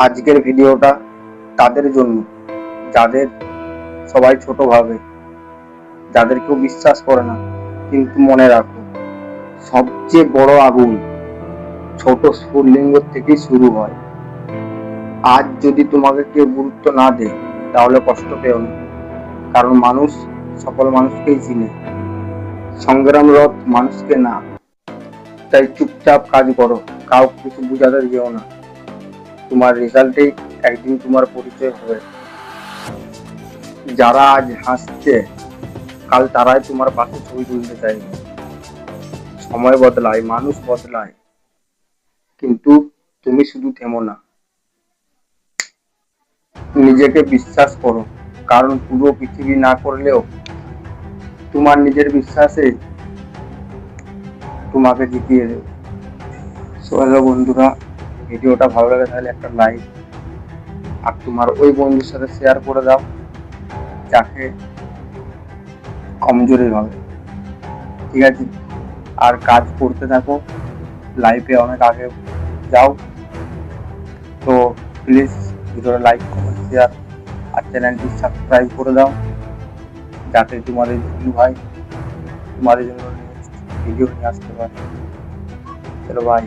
আজকের ভিডিওটা তাদের জন্য যাদের সবাই ছোট ভাবে, যাদের কেউ বিশ্বাস করে না। কিন্তু মনে রাখো, সবচেয়ে বড় আগুন ছোট স্ফুলিঙ্গ থেকেই শুরু হয়। আজ যদি তোমাকে কেউ গুরুত্ব না দেয়, তাহলে কষ্ট পেও না, কারণ মানুষ সকল মানুষকেই চিনে, সংগ্রামরত মানুষকে না। তাই চুপচাপ কাজ করো, কাউকে কিছু বোঝাতে যেও না। তোমার রেজাল্টেই একদিন তোমার পরিচয় হবে। যারা আজ হাসছে, কাল তারাই তোমার পাশে ছবি তুলতে চাইবে। সময় বদলায়, মানুষ বদলায়, কিন্তু তুমি শুধু থেমো না। নিজেকে বিশ্বাস করো, কারণ পুরো পৃথিবী না করলেও তোমার নিজের বিশ্বাসে তোমাকে জিতিয়ে দেবে। সো হ্যালো বন্ধুরা, ভিডিওটা ভালো লাগে তাহলে একটা লাইক, আর তোমার ওই বন্ধুর সাথে শেয়ার করে দাও যাকে কমজোরি ভাবে। ঠিক আছে, আর কাজ করতে থাকো, লাইফে অনেক আগে যাও। তো প্লিজ ভিডিওটা লাইক, কমেন্ট, শেয়ার আর চ্যানেলটি সাবস্ক্রাইব করে দাও, যাতে তোমাদের ভিডিও ভাই তোমাদের জন্য নেক্সট ভিডিও নিয়ে আসতে পারে। চলো বাই।